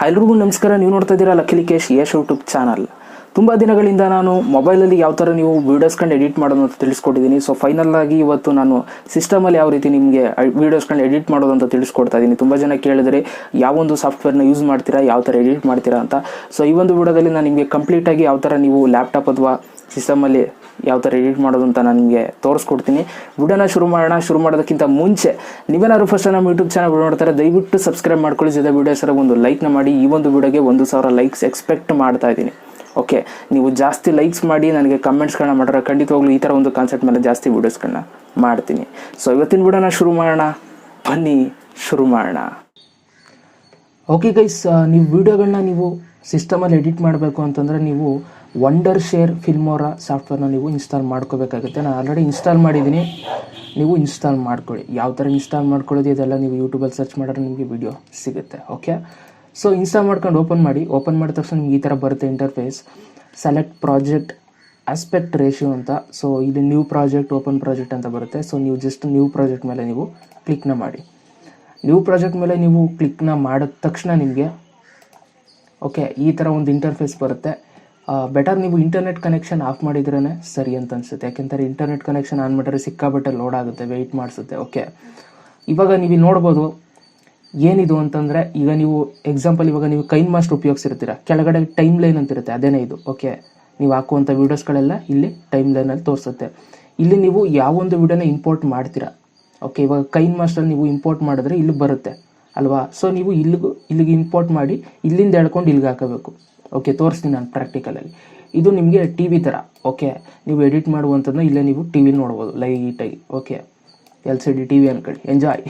ಎಲ್ರಿಗೂ ನಮಸ್ಕಾರ. ನೀವು ನೋಡ್ತಾ ಇದ್ದೀರಾ ಲಕ್ಕೇಶ್ ಯಶ್ ಯೂಟ್ಯೂಬ್ ಚಾನಲ್. ತುಂಬ ದಿನಗಳಿಂದ ನಾನು ಮೊಬೈಲಲ್ಲಿ ಯಾವ ಥರ ನೀವು ವೀಡಿಯೋಸ್ಕೊಂಡು ಎಡಿಟ್ ಮಾಡೋದು ಅಂತ ತಿಳಿಸ್ಕೊಟ್ಟಿದ್ದೀನಿ. ಸೊ ಫೈನಲ್ ಆಗಿ ಇವತ್ತು ನಾನು ಸಿಸ್ಟಮಲ್ಲಿ ಯಾವ ರೀತಿ ನಿಮಗೆ ವೀಡಿಯೋಸ್ಕೊಂಡು ಎಡಿಟ್ ಮಾಡೋದು ಅಂತ ತಿಳಿಸ್ಕೊಡ್ತಾ ಇದ್ದೀನಿ. ತುಂಬ ಜನ ಕೇಳಿದರೆ ಯಾವೊಂದು ಸಾಫ್ಟ್ವೇರ್ನ ಯೂಸ್ ಮಾಡ್ತೀರಾ, ಯಾವ ಥರ ಎಡಿಟ್ ಮಾಡ್ತೀರಾ ಅಂತ. ಸೊ ಈ ಒಂದು ವಿಡಿಯೋದಲ್ಲಿ ನಾನು ನಿಮಗೆ ಕಂಪ್ಲೀಟಾಗಿ ಯಾವ ಥರ ನೀವು ಲ್ಯಾಪ್ಟಾಪ್ ಅಥವಾ ಸಿಸ್ಟಮಲ್ಲಿ ಯಾವ ಥರ ಎಡಿಟ್ ಮಾಡೋದು ಅಂತ ನಾನು ನಿಮಗೆ ತೋರಿಸ್ಕೊಡ್ತೀನಿ. ವಿಡಿಯೋನ ಶುರು ಮಾಡೋದಕ್ಕಿಂತ ಮುಂಚೆ ನೀವೇನಾದ್ರು ಫಸ್ಟ್ ನಮ್ಮ ಯೂಟ್ಯೂಬ್ ಚಾನಲ್ ನೋಡ್ತಾರೆ ದಯವಿಟ್ಟು ಸಬ್ಸ್ಕ್ರೈಬ್ ಮಾಡ್ಕೊಳ್ಳಿ. ಜೊತೆ ವೀಡಿಯೋಸರ ಒಂದು ಲೈಕ್ನ ಮಾಡಿ. ಈ ಒಂದು ವಿಡಿಯೋಗೆ 1000 ಲೈಕ್ಸ್ ಎಕ್ಸ್ಪೆಕ್ಟ್ ಮಾಡ್ತಾ ಇದ್ದೀನಿ. ಓಕೆ, ನೀವು ಜಾಸ್ತಿ ಲೈಕ್ಸ್ ಮಾಡಿ ನನಗೆ ಕಮೆಂಟ್ಸ್ಗಳನ್ನ ಮಾಡಿದ್ರೆ ಖಂಡಿತವಾಗ್ಲೂ ಈ ಥರ ಒಂದು ಕಾನ್ಸೆಪ್ಟ್ ಮೇಲೆ ಜಾಸ್ತಿ ವೀಡಿಯೋಸ್ಗಳನ್ನ ಮಾಡ್ತೀನಿ. ಸೊ ಇವತ್ತಿನ ವಿಡಿಯೋನ ಶುರು ಮಾಡೋಣ, ಬನ್ನಿ ಶುರು ಮಾಡೋಣ. ಓಕೆ ಗೈಸ್, ನೀವು ವೀಡಿಯೋಗಳನ್ನ ನೀವು ಸಿಸ್ಟಮಲ್ಲಿ ಎಡಿಟ್ ಮಾಡಬೇಕು ಅಂತಂದರೆ ನೀವು ವಂಡರ್ ಶೇರ್ ಫಿಲ್ಮೋರಾ ಸಾಫ್ಟ್ವೇರ್ನ ನೀವು ಇನ್ಸ್ಟಾಲ್ ಮಾಡ್ಕೋಬೇಕಾಗುತ್ತೆ. ನಾನು ಆಲ್ರೆಡಿ ಇನ್ಸ್ಟಾಲ್ ಮಾಡಿದ್ದೀನಿ, ನೀವು ಇನ್ಸ್ಟಾಲ್ ಮಾಡ್ಕೊಳ್ಳಿ. ಯಾವ ಥರ ಇನ್ಸ್ಟಾಲ್ ಮಾಡ್ಕೊಳ್ಳೋದು ಇದೆಲ್ಲ ನೀವು ಯೂಟ್ಯೂಬಲ್ಲಿ ಸರ್ಚ್ ಮಾಡಿದ್ರೆ ನಿಮಗೆ ವಿಡಿಯೋ ಸಿಗುತ್ತೆ. ಓಕೆ, ಸೊ ಇನ್ಸ್ಟಾಲ್ ಮಾಡ್ಕೊಂಡು ಓಪನ್ ಮಾಡಿದ ತಕ್ಷಣ ನಿಮ್ಗೆ ಈ ಥರ ಬರುತ್ತೆ interface. Select project aspect ratio ಅಂತ. ಸೊ ಇಲ್ಲಿ ನ್ಯೂ ಪ್ರಾಜೆಕ್ಟ್, ಓಪನ್ ಪ್ರಾಜೆಕ್ಟ್ ಅಂತ ಬರುತ್ತೆ. ಸೊ ನೀವು ಜಸ್ಟ್ ನ್ಯೂ ಪ್ರಾಜೆಕ್ಟ್ ಮೇಲೆ ನೀವು ಕ್ಲಿಕ್ನ ಮಾಡಿ. ನ್ಯೂ ಪ್ರಾಜೆಕ್ಟ್ ಮೇಲೆ ನೀವು ಕ್ಲಿಕ್ನ ಮಾಡಿದ ತಕ್ಷಣ ನಿಮಗೆ ಓಕೆ ಈ ಥರ ಒಂದು ಇಂಟರ್ಫೇಸ್ ಬರುತ್ತೆ. ಬೆಟರ್ ನೀವು ಇಂಟರ್ನೆಟ್ ಕನೆಕ್ಷನ್ ಆಫ್ ಮಾಡಿದ್ರೇ ಸರಿ ಅಂತ ಅನಿಸುತ್ತೆ. ಯಾಕೆಂದರೆ ಇಂಟರ್ನೆಟ್ ಕನೆಕ್ಷನ್ ಆನ್ ಮಾಡಿದ್ರೆ ಸಿಕ್ಕಾಬಟ್ಟೆ ಲೋಡ್ ಆಗುತ್ತೆ, ವೆಯ್ಟ್ ಮಾಡಿಸುತ್ತೆ. ಓಕೆ, ಇವಾಗ ನೀವು ನೋಡ್ಬೋದು ಏನಿದು ಅಂತಂದರೆ, ಈಗ ನೀವು ಎಕ್ಸಾಂಪಲ್ ಇವಾಗ ನೀವು ಕೈನ್ ಮಾಸ್ಟರ್ ಉಪಯೋಗಿಸಿರ್ತೀರ, ಕೆಳಗಡೆ ಟೈಮ್ ಲೈನ್ ಅಂತಿರುತ್ತೆ, ಅದೇನೇ ಇದು. ಓಕೆ, ನೀವು ಹಾಕುವಂಥ ವೀಡಿಯೋಸ್ಗಳೆಲ್ಲ ಇಲ್ಲಿ ಟೈಮ್ ಲೈನಲ್ಲಿ ತೋರಿಸುತ್ತೆ. ಇಲ್ಲಿ ನೀವು ಯಾವೊಂದು ವೀಡಿಯೋನ ಇಂಪೋರ್ಟ್ ಮಾಡ್ತೀರಾ. ಓಕೆ, ಇವಾಗ ಕೈನ್ ಮಾಸ್ಟರ್ ನೀವು ಇಂಪೋರ್ಟ್ ಮಾಡಿದ್ರೆ ಇಲ್ಲಿ ಬರುತ್ತೆ ಅಲ್ವಾ. ಸೊ ನೀವು ಇಲ್ಲಿಗೆ ಇಂಪೋರ್ಟ್ ಮಾಡಿ ಇಲ್ಲಿಂದ ಹೇಳ್ಕೊಂಡು ಇಲ್ಲಿಗೆ ಹಾಕಬೇಕು. ಓಕೆ, ತೋರಿಸ್ತೀನಿ ನಾನು ಪ್ರಾಕ್ಟಿಕಲಲ್ಲಿ. ಇದು ನಿಮಗೆ ಟಿ ವಿ ಥರ. ಓಕೆ, ನೀವು ಎಡಿಟ್ ಮಾಡುವಂಥದ್ದನ್ನ ಇಲ್ಲೇ ನೀವು ಟಿ ವಿ ನೋಡ್ಬೋದು ಲೈಟಾಗಿ. ಓಕೆ, LCD ಟಿ ವಿ ಅನ್ಕೊಳ್ಳಿ, ಎಂಜಾಯ್.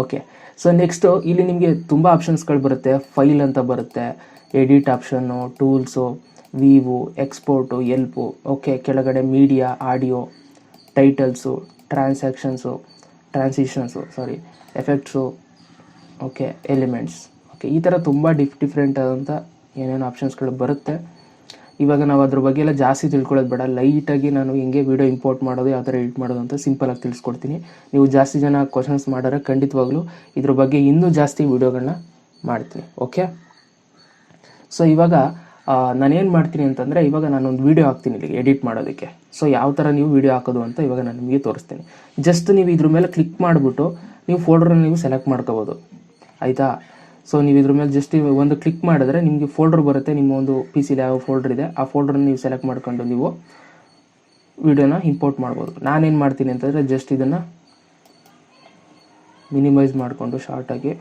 ಓಕೆ, ಸೊ ನೆಕ್ಸ್ಟು ಇಲ್ಲಿ ನಿಮಗೆ ತುಂಬ ಆಪ್ಷನ್ಸ್ಗಳು ಬರುತ್ತೆ. ಫೈಲ್ ಅಂತ ಬರುತ್ತೆ, edit option, tools, view, export, help. Okay, ಕೆಳಗಡೆ media, audio, titles, transitions, effects, okay, elements. Okay, ಈ ಥರ ತುಂಬ ಡಿಫ್ರೆಂಟ್ ಆದಂಥ ಏನೇನು ಆಪ್ಷನ್ಸ್ಗಳು ಬರುತ್ತೆ. ಇವಾಗ ನಾವು ಅದ್ರ ಬಗ್ಗೆ ಎಲ್ಲ ಜಾಸ್ತಿ ತಿಳ್ಕೊಳ್ಳೋದು ಬೇಡ, ಲೈಟಾಗಿ ನಾನು ಹೆಂಗೆ ವೀಡಿಯೋ ಇಂಪೋರ್ಟ್ ಮಾಡೋದು, ಯಾವ ಥರ ಎಡಿಟ್ ಮಾಡೋದು ಅಂತ ಸಿಂಪಲಾಗಿ ತಿಳಿಸ್ಕೊಡ್ತೀನಿ. ನೀವು ಜಾಸ್ತಿ ಜನ ಕ್ವಶನ್ಸ್ ಮಾಡಿದ್ರೆ ಖಂಡಿತವಾಗ್ಲೂ ಇದ್ರ ಬಗ್ಗೆ ಇನ್ನೂ ಜಾಸ್ತಿ ವೀಡಿಯೋಗಳನ್ನ ಮಾಡ್ತೀನಿ. ಓಕೆ, ಸೊ ಇವಾಗ ನಾನೇನು ಮಾಡ್ತೀನಿ ಅಂತಂದರೆ, ಇವಾಗ ನಾನೊಂದು ವೀಡಿಯೋ ಹಾಕ್ತೀನಿ ಇಲ್ಲಿಗೆ ಎಡಿಟ್ ಮಾಡೋದಕ್ಕೆ. ಸೊ ಯಾವ ಥರ ನೀವು ವೀಡಿಯೋ ಹಾಕೋದು ಅಂತ ಇವಾಗ ನಾನು ನಿಮಗೆ ತೋರಿಸ್ತೀನಿ. ಜಸ್ಟ್ ನೀವು ಇದ್ರ ಮೇಲೆ ಕ್ಲಿಕ್ ಮಾಡಿಬಿಟ್ಟು ನೀವು ಫೋಲ್ಡ್ರನ್ನ ನೀವು ಸೆಲೆಕ್ಟ್ ಮಾಡ್ಕೋಬೋದು, ಆಯಿತಾ. ಸೊ ನೀವು ಇದ್ರ ಮೇಲೆ ಜಸ್ಟ್ ಒಂದು ಕ್ಲಿಕ್ ಮಾಡಿದ್ರೆ ನಿಮಗೆ ಫೋಲ್ಡರ್ ಬರುತ್ತೆ. ನಿಮ್ಮ ಒಂದು ಪಿ ಸಿಲಿ ಯಾವ ಫೋಲ್ಡರ್ ಇದೆ ಆ ಫೋಲ್ಡ್ರನ್ನ ನೀವು ಸೆಲೆಕ್ಟ್ ಮಾಡ್ಕೊಂಡು ನೀವು ವಿಡಿಯೋನ ಇಂಪೋರ್ಟ್ ಮಾಡ್ಬೋದು. ನಾನೇನು ಮಾಡ್ತೀನಿ ಅಂತಂದರೆ ಜಸ್ಟ್ ಇದನ್ನು ಮಿನಿಮೈಸ್ ಮಾಡಿಕೊಂಡು ಶಾರ್ಟಾಗಿ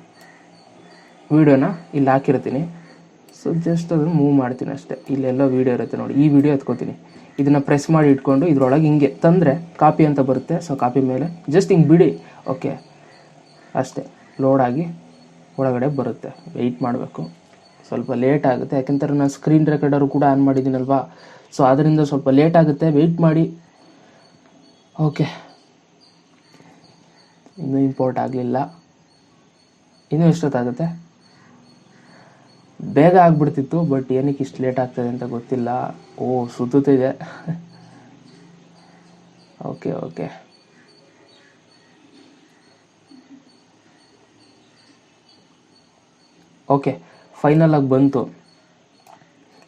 ವಿಡಿಯೋನ ಇಲ್ಲಿ ಹಾಕಿರ್ತೀನಿ. ಸೊ ಜಸ್ಟ್ ಅದನ್ನು ಮೂವ್ ಮಾಡ್ತೀನಿ ಅಷ್ಟೇ. ಇಲ್ಲೆಲ್ಲ ವೀಡಿಯೋ ಇರುತ್ತೆ ನೋಡಿ, ಈ ವಿಡಿಯೋ ಎತ್ಕೋತೀನಿ, ಇದನ್ನು ಪ್ರೆಸ್ ಮಾಡಿ ಇಟ್ಕೊಂಡು ಇದ್ರೊಳಗೆ ಹಿಂಗೆ ತಂದರೆ ಕಾಪಿ ಅಂತ ಬರುತ್ತೆ. ಸೊ ಕಾಪಿ ಮೇಲೆ ಜಸ್ಟ್ ಹಿಂಗೆ ಬಿಡಿ. ಓಕೆ, ಅಷ್ಟೇ, ಲೋಡಾಗಿ ಒಳಗಡೆ ಬರುತ್ತೆ. ವೆಯ್ಟ್ ಮಾಡಬೇಕು, ಸ್ವಲ್ಪ ಲೇಟ್ ಆಗುತ್ತೆ. ಯಾಕೆಂದರೆ ನಾನು ಸ್ಕ್ರೀನ್ ರೆಕಾರ್ಡರು ಕೂಡ ಆನ್ ಮಾಡಿದ್ದೀನಲ್ವಾ, ಸೊ ಅದರಿಂದ ಸ್ವಲ್ಪ ಲೇಟ್ ಆಗುತ್ತೆ, ವೆಯ್ಟ್ ಮಾಡಿ. ಓಕೆ, ಇನ್ನೂ ಇಂಪೋರ್ಟ್ ಆಗಲಿಲ್ಲ, ಇನ್ನೂ ಎಷ್ಟೊತ್ತಾಗುತ್ತೆ. ಬೇಗ ಆಗಿಬಿಡ್ತಿತ್ತು, ಬಟ್ ಏನಕ್ಕೆ ಇಷ್ಟು ಲೇಟ್ ಆಗ್ತದೆ ಅಂತ ಗೊತ್ತಿಲ್ಲ. ಸುತ್ತಿದೆ. ಓಕೆ, ಓಕೆ, ಫೈನಲ್ ಆಗಿ ಬಂತು.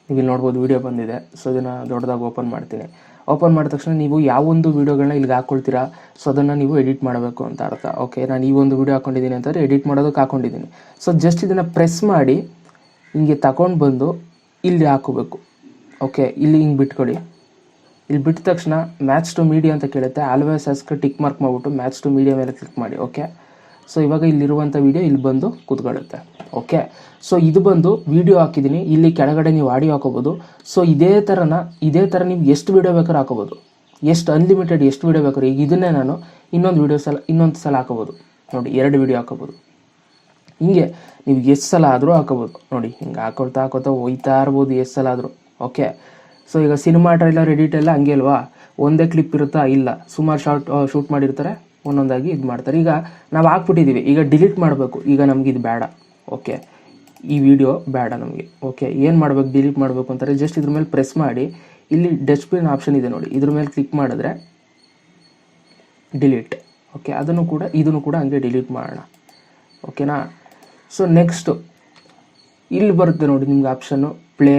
ನೀವು ಇಲ್ಲಿ ನೋಡ್ಬೋದು ವಿಡಿಯೋ ಬಂದಿದೆ. ಸೊ ಇದನ್ನು ದೊಡ್ಡದಾಗಿ ಓಪನ್ ಮಾಡ್ತೀನಿ. ಓಪನ್ ಮಾಡಿದ ತಕ್ಷಣ ನೀವು ಯಾವೊಂದು ವೀಡಿಯೋಗಳನ್ನ ಇಲ್ಲಿಗೆ ಹಾಕ್ಕೊಳ್ತೀರಾ, ಸೊ ಅದನ್ನು ನೀವು ಎಡಿಟ್ ಮಾಡಬೇಕು ಅಂತ ಅರ್ಥ. ಓಕೆ, ನಾನು ಈ ಒಂದು ವೀಡಿಯೋ ಹಾಕ್ಕೊಂಡಿದ್ದೀನಿ ಅಂತಂದರೆ ಎಡಿಟ್ ಮಾಡೋದಕ್ಕೆ ಹಾಕ್ಕೊಂಡಿದ್ದೀನಿ. ಸೊ ಜಸ್ಟ್ ಇದನ್ನು ಪ್ರೆಸ್ ಮಾಡಿ ಹಿಂಗೆ ತಗೊಂಡು ಬಂದು ಇಲ್ಲಿ ಹಾಕೋಬೇಕು. ಓಕೆ, ಇಲ್ಲಿ ಹಿಂಗೆ ಬಿಟ್ಕೊಳ್ಳಿ. ಇಲ್ಲಿ ಬಿಟ್ಟ ತಕ್ಷಣ ಮ್ಯಾಚ್ ಟು ಮೀಡಿಯಾ ಅಂತ ಕೇಳುತ್ತೆ. ಆಲ್ವೇಸ್ ಆಸ್ಕ್ ಟಿಕ್ ಮಾರ್ಕ್ ಮಾಡಿಬಿಟ್ಟು ಮ್ಯಾಚ್ ಟು ಮೀಡಿಯಾ ಮೇಲೆ ಕ್ಲಿಕ್ ಮಾಡಿ. ಓಕೆ, ಸೊ ಇವಾಗ ಇಲ್ಲಿರುವಂಥ ವೀಡಿಯೋ ಇಲ್ಲಿ ಬಂದು ಕೂತ್ಕೊಳ್ಳುತ್ತೆ. ಓಕೆ, ಸೊ ಇದು ಬಂದು ವೀಡಿಯೋ ಹಾಕಿದ್ದೀನಿ. ಇಲ್ಲಿ ಕೆಳಗಡೆ ನೀವು ಆಡಿಯೋ ಹಾಕೋಬೋದು. ಸೊ ಇದೇ ಥರ ನೀವು ಎಷ್ಟು ವೀಡಿಯೋ ಬೇಕಾದ್ರೂ ಹಾಕೋಬೋದು, ಎಷ್ಟು ಅನ್ಲಿಮಿಟೆಡ್ ಎಷ್ಟು ವೀಡಿಯೋ ಬೇಕಾದ್ರೂ. ಈಗ ಇದನ್ನೇ ನಾನು ಇನ್ನೊಂದು ಸಲ ಹಾಕೋಬೋದು ನೋಡಿ, 2 ವೀಡಿಯೋ ಹಾಕೋಬೋದು. ಹಿಂಗೆ ನೀವು ಎಷ್ಟು ಸಲ ಆದರೂ ಹಾಕೋಬೋದು ನೋಡಿ. ಹಿಂಗೆ ಹಾಕೊಳ್ತಾ ಹೋಯ್ತಾ ಇರ್ಬೋದು ಎಷ್ಟು ಸಲ ಆದರೂ. ಓಕೆ, ಸೊ ಈಗ ಸಿನಿಮಾ ಟ್ರೈಲರ್ ಎಡಿಟ್ ಎಲ್ಲ ಹಂಗೆ ಅಲ್ವಾ, ಒಂದೇ ಕ್ಲಿಪ್ ಇರುತ್ತಾ, ಇಲ್ಲ ಸುಮಾರು ಶೂಟ್ ಮಾಡಿರ್ತಾರೆ, ಒಂದೊಂದಾಗಿ ಇದು ಮಾಡ್ತಾರೆ. ಈಗ ನಾವು ಹಾಕ್ಬಿಟ್ಟಿದ್ದೀವಿ, ಈಗ ಡಿಲೀಟ್ ಮಾಡಬೇಕು. ಈಗ ನಮ್ಗೆ ಇದು ಬೇಡ. ಓಕೆ, ಈ ವಿಡಿಯೋ ಬೇಡ ನಮಗೆ. ಓಕೆ, ಏನು ಮಾಡಬೇಕು, ಡಿಲೀಟ್ ಮಾಡಬೇಕು ಅಂತಾರೆ. ಜಸ್ಟ್ ಇದ್ರ ಮೇಲೆ ಪ್ರೆಸ್ ಮಾಡಿ ಇಲ್ಲಿ ಡಸ್ಟ್ಬಿನ್ ಆಪ್ಷನ್ ಇದೆ ನೋಡಿ, ಇದ್ರ ಮೇಲೆ ಕ್ಲಿಕ್ ಮಾಡಿದ್ರೆ ಡಿಲೀಟ್. ಓಕೆ, ಇದನ್ನು ಕೂಡ ಹಂಗೆ ಡಿಲೀಟ್ ಮಾಡೋಣ. ಓಕೆನಾ. ಸೊ ನೆಕ್ಸ್ಟು ಇಲ್ಲಿ ಬರುತ್ತೆ ನೋಡಿ ನಿಮ್ಗೆ ಆಪ್ಷನ್ನು ಪ್ಲೇ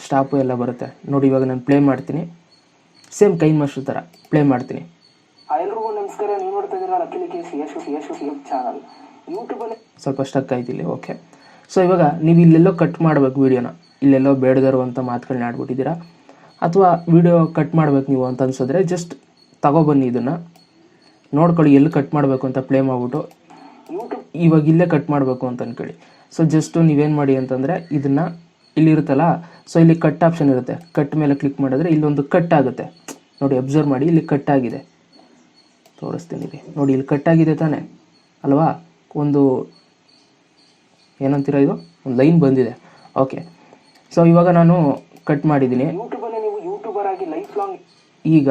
ಸ್ಟಾಪು ಎಲ್ಲ ಬರುತ್ತೆ ನೋಡಿ. ಇವಾಗ ನಾನು ಪ್ಲೇ ಮಾಡ್ತೀನಿ, ಸೇಮ್ ಕೈನ್ ಮಾಸ್ಟರ್ ಥರ ಪ್ಲೇ ಮಾಡ್ತೀನಿ. ಎಲ್ರಿಗೂ ನಮಸ್ಕಾರ, ನೀವು ನೋಡ್ತಾ ಇದ್ದೀರಾ ಲಕ್ಕೇಶ್ ಯಶ್ ಚಾನಲ್ ಯೂಟ್ಯೂಬಲ್ಲಿ. ಸ್ವಲ್ಪ ಸ್ಟಕ್ ಆಯ್ತಿಲ್ಲಿ. ಓಕೆ, ಸೊ ಇವಾಗ ನೀವು ಇಲ್ಲೆಲ್ಲೋ ಕಟ್ ಮಾಡಬೇಕು ವೀಡಿಯೋನ, ಇಲ್ಲೆಲ್ಲೋ ಬೇಡದರು ಅಂತ ಮಾತುಗಳನ್ನ ಆಡ್ಬಿಟ್ಟಿದ್ದೀರಾ, ಅಥವಾ ವೀಡಿಯೋ ಕಟ್ ಮಾಡ್ಬೇಕು ನೀವು ಅಂತ ಅನ್ಸಿದ್ರೆ ಜಸ್ಟ್ ತಗೊಬನ್ನಿ, ಇದನ್ನು ನೋಡ್ಕೊಳ್ಳಿ ಎಲ್ಲಿ ಕಟ್ ಮಾಡಬೇಕು ಅಂತ ಪ್ಲೇ ಮಾಡಿಬಿಟ್ಟು ಯೂಟ್ಯೂಬ್ ಇವಾಗ ಇಲ್ಲೇ ಕಟ್ ಮಾಡಬೇಕು ಅಂತ ಅಂದ್ಕೊಳ್ಳಿ. ಸೊ ಜಸ್ಟು ನೀವೇನು ಮಾಡಿ ಅಂತಂದರೆ ಇದನ್ನು ಇಲ್ಲಿರುತ್ತಲ್ಲ, ಸೊ ಇಲ್ಲಿ ಕಟ್ ಆಪ್ಷನ್ ಇರುತ್ತೆ, ಕಟ್ ಮೇಲೆ ಕ್ಲಿಕ್ ಮಾಡಿದ್ರೆ ಇಲ್ಲೊಂದು ಕಟ್ ಆಗುತ್ತೆ ನೋಡಿ. ಅಬ್ಸರ್ವ್ ಮಾಡಿ, ಇಲ್ಲಿ ಕಟ್ ಆಗಿದೆ, ತೋರಿಸ್ತೀನಿ ರೀ ನೋಡಿ. ಇಲ್ಲಿ ಕಟ್ ಆಗಿದೆ ತಾನೇ ಅಲ್ವಾ, ಒಂದು ಏನಂತೀರ ಇದು ಒಂದು ಲೈನ್ ಬಂದಿದೆ. ಓಕೆ, ಸೊ ಇವಾಗ ನಾನು ಕಟ್ ಮಾಡಿದ್ದೀನಿ. ಯೂಟ್ಯೂಬಲ್ಲಿ ನೀವು ಯೂಟ್ಯೂಬರ್ ಆಗಿ ಲೈಫ್ ಲಾಂಗ್ ಈಗ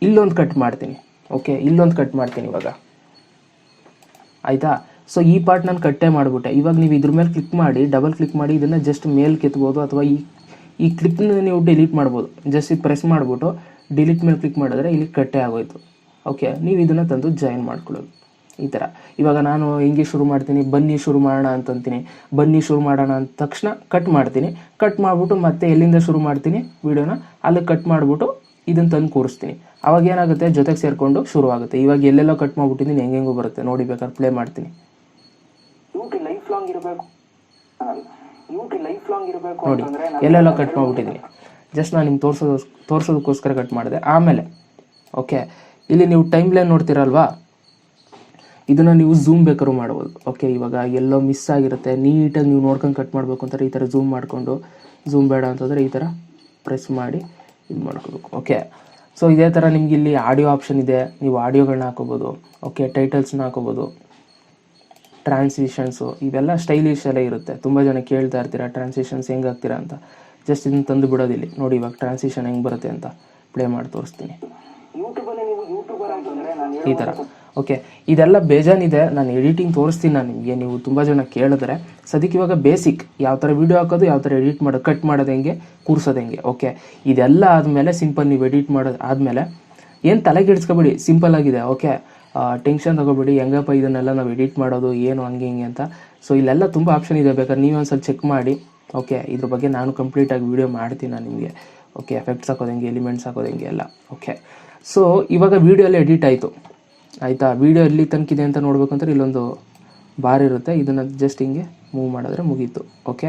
ಇಲ್ಲೊಂದು ಕಟ್ ಮಾಡ್ತೀನಿ. ಓಕೆ, ಇಲ್ಲೊಂದು ಕಟ್ ಮಾಡ್ತೀನಿ ಇವಾಗ, ಆಯಿತಾ. ಸೊ ಈ ಪಾರ್ಟ್ ನಾನು ಕಟ್ಟೇ ಮಾಡಿಬಿಟ್ಟೆ. ಇವಾಗ ನೀವು ಇದ್ರ ಮೇಲೆ ಕ್ಲಿಕ್ ಮಾಡಿ, ಡಬಲ್ ಕ್ಲಿಕ್ ಮಾಡಿ ಇದನ್ನು ಜಸ್ಟ್ ಮೇಲೆ ಕೆತ್ಬೋದು, ಅಥವಾ ಈ ಕ್ಲಿಪ್ನ ನೀವು ಡಿಲೀಟ್ ಮಾಡ್ಬೋದು. ಜಸ್ಟ್ ಇದು ಪ್ರೆಸ್ ಮಾಡಿಬಿಟ್ಟು ಡಿಲೀಟ್ ಮೇಲೆ ಕ್ಲಿಕ್ ಮಾಡಿದ್ರೆ ಇಲ್ಲಿ ಕಟ್ಟೆ ಆಗೋಯ್ತು. ಓಕೆ, ನೀವು ಇದನ್ನು ತಂದು ಜಾಯಿನ್ ಮಾಡ್ಕೊಳ್ಳೋದು ಈ ಥರ. ಇವಾಗ ನಾನು ಹಿಂಗೆ ಶುರು ಮಾಡ್ತೀನಿ, ಬನ್ನಿ ಶುರು ಮಾಡೋಣ ಅಂತಂತೀನಿ. ಬನ್ನಿ ಶುರು ಮಾಡೋಣ ಅಂದ ತಕ್ಷಣ ಕಟ್ ಮಾಡ್ತೀನಿ. ಕಟ್ ಮಾಡಿಬಿಟ್ಟು ಮತ್ತೆ ಎಲ್ಲಿಂದ ಶುರು ಮಾಡ್ತೀನಿ ವೀಡಿಯೋನ ಅಲ್ಲಿ ಕಟ್ ಮಾಡಿಬಿಟ್ಟು ಇದನ್ನು ತಂದು ಕೂರಿಸ್ತೀನಿ. ಅವಾಗ ಏನಾಗುತ್ತೆ, ಜೊತೆಗೆ ಸೇರಿಕೊಂಡು ಶುರು ಆಗುತ್ತೆ. ಇವಾಗ ಎಲ್ಲೆಲ್ಲೋ ಕಟ್ ಮಾಡಿಬಿಟ್ಟಿದ್ದೀನಿ, ಹೆಂಗೆಂಗೂ ಬರುತ್ತೆ ನೋಡಿ. ಬೇಕಾದ್ರೆ ಪ್ಲೇ ಮಾಡ್ತೀನಿ. ಲೈಫ್ ಲಾಂಗ್ ಇರಬೇಕು ನೋಡಿ, ಎಲ್ಲೆಲ್ಲೋ ಕಟ್ ಮಾಡಿಬಿಟ್ಟಿದ್ದೀನಿ. ಜಸ್ಟ್ ನಾನು ನಿಮ್ಗೆ ತೋರಿಸೋದಕ್ಕೋಸ್ಕರ ಕಟ್ ಮಾಡಿದೆ. ಆಮೇಲೆ ಓಕೆ, ಇಲ್ಲಿ ನೀವು ಟೈಮ್ ಲೈನ್ ನೋಡ್ತೀರಲ್ವಾ, ಇದನ್ನು ನೀವು ಝೂಮ್ ಬೇಕಾದ್ರೂ ಮಾಡ್ಬೋದು. ಓಕೆ, ಇವಾಗ ಎಲ್ಲೋ ಮಿಸ್ ಆಗಿರುತ್ತೆ, ನೀಟಾಗಿ ನೀವು ನೋಡ್ಕೊಂಡು ಕಟ್ ಮಾಡಬೇಕು ಅಂತಾರೆ ಈ ಥರ ಝೂಮ್ ಮಾಡಿಕೊಂಡು, ಝೂಮ್ ಬೇಡ ಅಂತಂದರೆ ಈ ಥರ ಪ್ರೆಸ್ ಮಾಡಿ ಇದು ಮಾಡ್ಕೋಬೇಕು. ಓಕೆ, ಸೊ ಇದೇ ಥರ ನಿಮ್ಗೆ ಇಲ್ಲಿ ಆಡಿಯೋ ಆಪ್ಷನ್ ಇದೆ, ನೀವು ಆಡಿಯೋಗಳನ್ನ ಹಾಕೋಬೋದು. ಓಕೆ, ಟೈಟಲ್ಸ್ನ ಹಾಕೋಬೋದು, ಟ್ರಾನ್ಸಿಷನ್ಸು ಇವೆಲ್ಲ ಸ್ಟೈಲಿಶ್ ಎಲ್ಲ ಇರುತ್ತೆ. ತುಂಬ ಜನ ಕೇಳ್ತಾ ಇರ್ತೀರಾ ಟ್ರಾನ್ಸಿಷನ್ಸ್ ಹೆಂಗೆ ಹಾಕ್ತೀರಾ ಅಂತ. ಜಸ್ಟ್ ಇದನ್ನು ತಂದು ಬಿಡೋದಿಲ್ಲಿ ನೋಡಿ. ಇವಾಗ ಟ್ರಾನ್ಸಿಷನ್ ಹೆಂಗೆ ಬರುತ್ತೆ ಅಂತ ಪ್ಲೇ ಮಾಡಿ ತೋರಿಸ್ತೀನಿ. ಈ ಥರ ಓಕೆ, ಇದೆಲ್ಲ ಬೇಜಾನಿದೆ, ನಾನು ಎಡಿಟಿಂಗ್ ತೋರಿಸ್ತೀನಿ ನಾನು ನಿಮಗೆ. ನೀವು ತುಂಬ ಜನ ಕೇಳಿದ್ರೆ ಸದ್ಯಕ್ಕೆ ಇವಾಗ ಬೇಸಿಕ್ ಯಾವ ಥರ ವೀಡಿಯೋ ಹಾಕೋದು, ಯಾವ ಥರ ಎಡಿಟ್ ಮಾಡೋದು, ಕಟ್ ಮಾಡೋದು ಹೆಂಗೆ, ಕೂರ್ಸೋದು ಹೆಂಗೆ. ಓಕೆ, ಇದೆಲ್ಲ ಆದಮೇಲೆ ಸಿಂಪಲ್ ನೀವು ಎಡಿಟ್ ಮಾಡೋದು ಆದಮೇಲೆ ಏನು ತಲೆಗೆಡ್ಸ್ಕೊಬೇಡಿ, ಸಿಂಪಲ್ ಆಗಿದೆ. ಓಕೆ, ಟೆನ್ಷನ್ ತಗೋಬೇಡಿ, ಹೆಂಗಪ್ಪ ಇದನ್ನೆಲ್ಲ ನಾವು ಎಡಿಟ್ ಮಾಡೋದು ಏನು ಹಂಗೆ ಹಿಂಗೆ ಅಂತ. ಸೊ ಇಲ್ಲೆಲ್ಲ ತುಂಬ ಆಪ್ಷನ್ ಇದೆ, ಬೇಕಾದ್ರೆ ನೀವು ಒಂದು ಸ್ವಲ್ಪ ಚೆಕ್ ಮಾಡಿ. ಓಕೆ, ಇದ್ರ ಬಗ್ಗೆ ನಾನು ಕಂಪ್ಲೀಟಾಗಿ ವೀಡಿಯೋ ಮಾಡ್ತೀನಿ ನಾನು ನಿಮಗೆ. ಓಕೆ, ಎಫೆಕ್ಟ್ಸ್ ಹಾಕೋದು ಹೆಂಗೆ, ಎಲಿಮೆಂಟ್ಸ್ ಹಾಕೋದು ಹೆಂಗೆ ಎಲ್ಲ. ಓಕೆ, ಸೊ ಇವಾಗ ವೀಡಿಯೋ ಎಲ್ಲ ಎಡಿಟ್ ಆಯಿತು ಆಯಿತಾ. ವೀಡಿಯೋ ಎಲ್ಲಿ ತನಕಿದೆ ಅಂತ ನೋಡ್ಬೇಕು ಅಂದರೆ ಇಲ್ಲೊಂದು ಬಾರ್ ಇರುತ್ತೆ, ಇದನ್ನು ಜಸ್ಟ್ ಹಿಂಗೆ ಮೂವ್ ಮಾಡಿದ್ರೆ ಮುಗೀತು. ಓಕೆ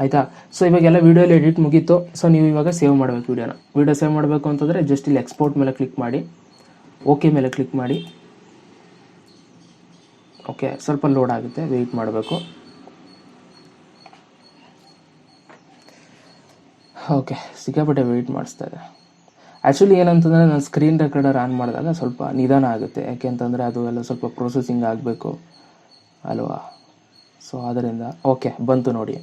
ಆಯಿತಾ. ಸೊ ಇವಾಗೆಲ್ಲ ವೀಡಿಯೋಲ್ಲಿ ಎಡಿಟ್ ಮುಗೀತು. ಸೊ ನೀವು ಇವಾಗ ಸೇವ್ ಮಾಡಬೇಕು ವೀಡಿಯೋನ. ವೀಡಿಯೋ ಸೇವ್ ಮಾಡಬೇಕು ಅಂತಂದರೆ ಜಸ್ಟ್ ಇಲ್ಲಿ ಎಕ್ಸ್ಪೋರ್ಟ್ ಮೇಲೆ ಕ್ಲಿಕ್ ಮಾಡಿ, ಓಕೆ ಮೇಲೆ ಕ್ಲಿಕ್ ಮಾಡಿ. ಓಕೆ, ಸ್ವಲ್ಪ ಲೋಡ್ ಆಗುತ್ತೆ, ವೆಯ್ಟ್ ಮಾಡಬೇಕು. ಓಕೆ, ಸಿಕ್ಕಾಪಟ್ಟೆ ವೆಯ್ಟ್ ಮಾಡಿಸ್ತಾ ಇದೆ. ಆ್ಯಕ್ಚುಲಿ ಏನಂತಂದರೆ ನಾನು ಸ್ಕ್ರೀನ್ ರೆಕಾರ್ಡರ್ ಆನ್ ಮಾಡಿದಾಗ ಸ್ವಲ್ಪ ನಿಧಾನ ಆಗುತ್ತೆ, ಯಾಕೆ ಅಂತಂದರೆ ಅದು ಎಲ್ಲ ಸ್ವಲ್ಪ ಪ್ರೊಸೆಸಿಂಗ್ ಆಗಬೇಕು ಅಲ್ವಾ. ಸೊ ಅದರಿಂದ ಓಕೆ ಬಂತು ನೋಡಿ.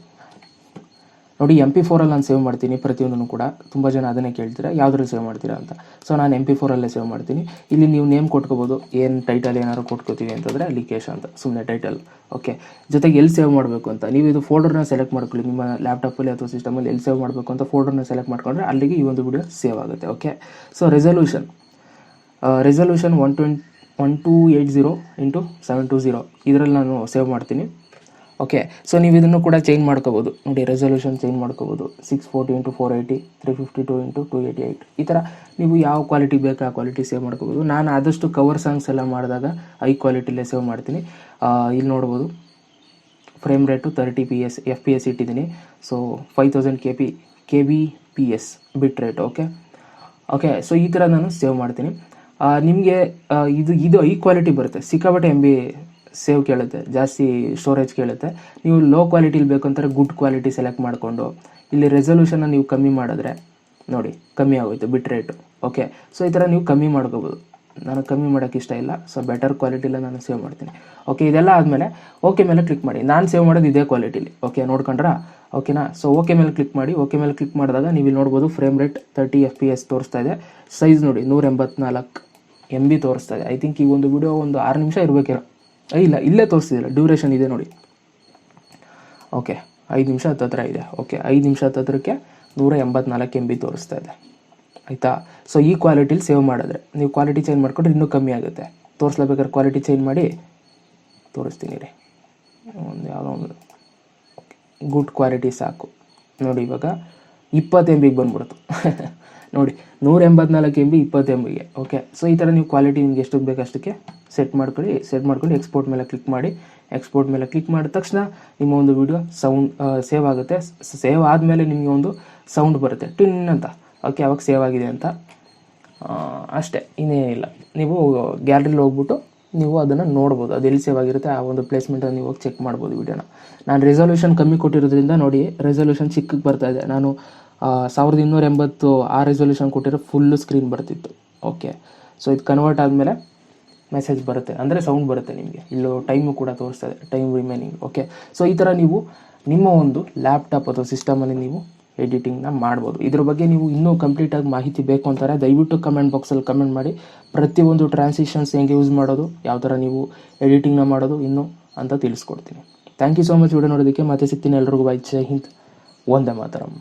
MP4 ನಾನು ಸೇವ್ ಮಾಡ್ತೀನಿ ಪ್ರತಿಯೊಂದನ್ನು ಕೂಡ. ತುಂಬ ಜನ ಅದನ್ನೇ ಕೇಳ್ತೀರಾ ಯಾವುದ್ರಲ್ಲಿ ಸೇವ್ ಮಾಡ್ತೀರಾ ಅಂತ. ಸೊ ನಾನು MP4 ಸೇವ್ ಮಾಡ್ತೀನಿ. ಇಲ್ಲಿ ನೀವು ನೇಮ್ ಕೊಟ್ಕೋಬೋದು, ಏನು ಟೈಟಲ್ ಏನಾದ್ರು ಕೊಟ್ಕೋತೀವಿ ಅಂತಂದರೆ ಲಿಕೇಶ್ ಅಂತ ಸುಮ್ಮನೆ ಟೈಟಲ್. ಓಕೆ, ಜೊತೆಗೆ ಎಲ್ಲಿ ಸೇವ್ ಮಾಡಬೇಕು ಅಂತ ನೀವು ಇದು ಫೋಲ್ಡರ್ನ ಸೆಲೆಕ್ಟ್ ಮಾಡ್ಕೊಳ್ಳಿ. ನಿಮ್ಮ ಲ್ಯಾಪ್ಟಾಪಲ್ಲಿ ಅಥವಾ ಸಿಸ್ಟಮಲ್ಲಿ ಎಲ್ಲಿ ಸೇವ್ ಮಾಡಬೇಕು ಅಂತ ಫೋಲ್ಡರ್ನ ಸೆಲೆಕ್ಟ್ ಮಾಡ್ಕೊಂಡ್ರೆ ಅಲ್ಲಿಗೆ ಈ ಒಂದು ವಿಡಿಯೋ ಸೇವ್ ಆಗುತ್ತೆ. ಓಕೆ, ಸೊ ರೆಸಲ್ಯೂಷನ್ 1280x720 ಇದರಲ್ಲಿ ನಾನು ಸೇವ್ ಮಾಡ್ತೀನಿ. ಓಕೆ, ಸೊ ನೀವು ಇದನ್ನು ಕೂಡ ಚೇಂಜ್ ಮಾಡ್ಕೋಬೋದು ನೋಡಿ. ರೆಸಲ್ಯೂಷನ್ ಚೇಂಜ್ ಮಾಡ್ಕೋಬೋದು, 640x480, 352x288 ಈ ಥರ ನೀವು ಯಾವ ಕ್ವಾಲಿಟಿ ಬೇಕು ಆ ಕ್ವಾಲಿಟಿ ಸೇವ್ ಮಾಡ್ಕೋಬೋದು. ನಾನು ಆದಷ್ಟು ಕವರ್ ಸಾಂಗ್ಸ್ ಎಲ್ಲ ಮಾಡಿದಾಗ ಹೈ ಕ್ವಾಲಿಟಿಲೇ ಸೇವ್ ಮಾಡ್ತೀನಿ. ಇಲ್ಲಿ ನೋಡ್ಬೋದು ಫ್ರೇಮ್ ರೇಟು 30 FPS ಇಟ್ಟಿದ್ದೀನಿ. ಸೊ 5000 kbps ಬಿಟ್ ರೇಟ್. ಓಕೆ, ಸೊ ಈ ಥರ ನಾನು ಸೇವ್ ಮಾಡ್ತೀನಿ. ನಿಮಗೆ ಇದು ಹೈ ಕ್ವಾಲಿಟಿ ಬರುತ್ತೆ, ಸಿಕ್ಕಾಪಟ್ಟೆ MB ಸೇವ್ ಕೇಳುತ್ತೆ, ಜಾಸ್ತಿ ಸ್ಟೋರೇಜ್ ಕೇಳುತ್ತೆ. ನೀವು ಲೋ ಕ್ವಾಲಿಟಿಲಿ ಬೇಕು ಅಂತಾರೆ ಗುಡ್ ಕ್ವಾಲಿಟಿ ಸೆಲೆಕ್ಟ್ ಮಾಡಿಕೊಂಡು ಇಲ್ಲಿ ರೆಸಲ್ಯೂಷನ್ನ ನೀವು ಕಮ್ಮಿ ಮಾಡಿದ್ರೆ ನೋಡಿ ಕಮ್ಮಿ ಆಗೋಯ್ತು ಬಿಟ್ ರೇಟು. ಓಕೆ, ಸೊ ಈ ಥರ ನೀವು ಕಮ್ಮಿ ಮಾಡ್ಕೋಬೋದು. ನಾನು ಕಮ್ಮಿ ಮಾಡೋಕ್ಕೆ ಇಷ್ಟ ಇಲ್ಲ, ಸೊ ಬೆಟರ್ ಕ್ವಾಲಿಟಿಲ್ಲ ನಾನು ಸೇವ್ ಮಾಡ್ತೀನಿ. ಓಕೆ, ಇದೆಲ್ಲ ಆದಮೇಲೆ ಓಕೆ ಮೇಲೆ ಕ್ಲಿಕ್ ಮಾಡಿ. ನಾನು ಸೇವ್ ಮಾಡೋದು ಇದೇ ಕ್ವಾಲಿಟಿಲಿ. ಓಕೆ, ನೋಡ್ಕೊಂಡ್ರಾ? ಓಕೆನಾ. ಸೊ ಓಕೆ ಮೇಲೆ ಕ್ಲಿಕ್ ಮಾಡಿ. ಓಕೆ ಮೇಲೆ ಕ್ಲಿಕ್ ಮಾಡಿದಾಗ ನೀವು ಇಲ್ಲಿ ನೋಡ್ಬೋದು ಫ್ರೇಮ್ ರೇಟ್ 30 FPS ತೋರಿಸ್ತಾ ಇದೆ. ಸೈಜ್ ನೋಡಿ 184 MB ತೋರಿಸ್ತಾ ಇದೆ. ಐ ಥಿಂಕ್ ಈ ಒಂದು ವಿಡಿಯೋ ಒಂದು 6 ನಿಮಿಷ ಇರಬೇಕೇನೋ. ಇಲ್ಲ, ಇಲ್ಲೇ ತೋರಿಸ್ತಿಲ್ಲ, ಡ್ಯೂರೇಷನ್ ಇದೆ ನೋಡಿ. ಓಕೆ, 5 ನಿಮಿಷ ಹತ್ತಿರ ಇದೆ. ಓಕೆ, 5 ನಿಮಿಷ ಹತ್ತಿರಕ್ಕೆ 184 MB ತೋರಿಸ್ತಾ ಇದೆ ಆಯಿತಾ. ಸೊ ಈ ಕ್ವಾಲಿಟಿಲಿ ಸೇವ್ ಮಾಡಿದ್ರೆ ನೀವು ಕ್ವಾಲಿಟಿ ಚೇಂಜ್ ಮಾಡಿಕೊಂಡ್ರೆ ಇನ್ನೂ ಕಮ್ಮಿ ಆಗುತ್ತೆ. ತೋರಿಸ್ಲೇಬೇಕಾದ್ರೆ ಕ್ವಾಲಿಟಿ ಚೇಂಜ್ ಮಾಡಿ ತೋರಿಸ್ತೀನಿ ರೀ. ಒಂದು ಯಾವುದೋ ಒಂದು ಗುಡ್ ಕ್ವಾಲಿಟಿ ಸಾಕು. ನೋಡಿ ಇವಾಗ 20 MB ಬಂದ್ಬಿಡ್ತು. ನೋಡಿ 184 MB 20 MBಗೆ. ಓಕೆ, ಸೊ ಈ ಥರ ನೀವು ಕ್ವಾಲಿಟಿ ನಿಮ್ಗೆ ಎಷ್ಟಕ್ಕೆ ಬೇಕು ಅಷ್ಟಕ್ಕೆ ಸೆಟ್ ಮಾಡ್ಕೊಂಡು ಎಕ್ಸ್ಪೋರ್ಟ್ ಮೇಲೆ ಕ್ಲಿಕ್ ಮಾಡಿ. ಎಕ್ಸ್ಪೋರ್ಟ್ ಮೇಲೆ ಕ್ಲಿಕ್ ಮಾಡಿದ ತಕ್ಷಣ ನಿಮ್ಮ ಒಂದು ವಿಡಿಯೋ ಸೇವ್ ಆಗುತ್ತೆ. ಸೇವ್ ಆದಮೇಲೆ ನಿಮಗೆ ಒಂದು ಸೌಂಡ್ ಬರುತ್ತೆ, ಟಿನ್ ಅಂತ. ಓಕೆ, ಅವಾಗ ಸೇವ್ ಆಗಿದೆ ಅಂತ ಅಷ್ಟೇ, ಇನ್ನೇನಿಲ್ಲ. ನೀವು ಗ್ಯಾಲರಿಲಿ ಹೋಗ್ಬಿಟ್ಟು ನೀವು ಅದನ್ನು ನೋಡ್ಬೋದು, ಅದು ಎಲ್ಲಿ ಸೇವ್ ಆಗಿರುತ್ತೆ ಆ ಒಂದು ಪ್ಲೇಸ್ಮೆಂಟನ್ನು ನೀವು ಹೋಗಿ ಚೆಕ್ ಮಾಡ್ಬೋದು ವಿಡಿಯೋನ. ನಾನು ರೆಸಲ್ಯೂಷನ್ ಕಮ್ಮಿ ಕೊಟ್ಟಿರೋದ್ರಿಂದ ನೋಡಿ ರೆಸಲ್ಯೂಷನ್ ಚಿಕ್ಕಕ್ಕೆ ಬರ್ತಾಯಿದೆ. ನಾನು 1280 ಆ ರೆಸಲ್ಯೂಷನ್ ಕೊಟ್ಟಿರೋ ಫುಲ್ಲು ಸ್ಕ್ರೀನ್ ಬರ್ತಿತ್ತು. ಓಕೆ, ಸೊ ಇದು ಕನ್ವರ್ಟ್ ಆದಮೇಲೆ ಮೆಸೇಜ್ ಬರುತ್ತೆ, ಅಂದರೆ ಸೌಂಡ್ ಬರುತ್ತೆ ನಿಮಗೆ. ಇಲ್ಲೂ ಟೈಮು ಕೂಡ ತೋರಿಸ್ತದೆ, ಟೈಮ್ ರಿಮೈನಿಂಗ್. ಓಕೆ, ಸೊ ಈ ಥರ ನೀವು ನಿಮ್ಮ ಒಂದು ಲ್ಯಾಪ್ಟಾಪ್ ಅಥವಾ ಸಿಸ್ಟಮಲ್ಲಿ ನೀವು ಎಡಿಟಿಂಗ್ನ ಮಾಡ್ಬೋದು. ಇದ್ರ ಬಗ್ಗೆ ನೀವು ಇನ್ನೂ ಕಂಪ್ಲೀಟಾಗಿ ಮಾಹಿತಿ ಬೇಕು ಅಂತಾರೆ ದಯವಿಟ್ಟು ಕಮೆಂಟ್ ಬಾಕ್ಸಲ್ಲಿ ಕಮೆಂಟ್ ಮಾಡಿ. ಪ್ರತಿಯೊಂದು ಟ್ರಾನ್ಸಿಷನ್ಸ್ ಹೆಂಗೆ ಯೂಸ್ ಮಾಡೋದು, ಯಾವ ಥರ ನೀವು ಎಡಿಟಿಂಗ್ನ ಮಾಡೋದು ಇನ್ನೂ ಅಂತ ತಿಳಿಸ್ಕೊಡ್ತೀನಿ. Thank you so much video ನೋಡೋದಕ್ಕೆ. ಮತ್ತೆ ಸಿಗ್ತೀನಿ. ಎಲ್ರಿಗೂ ಬೈ. ಜೈ ಹಿಂದ್, ವಂದೇ ಮಾತರಂ.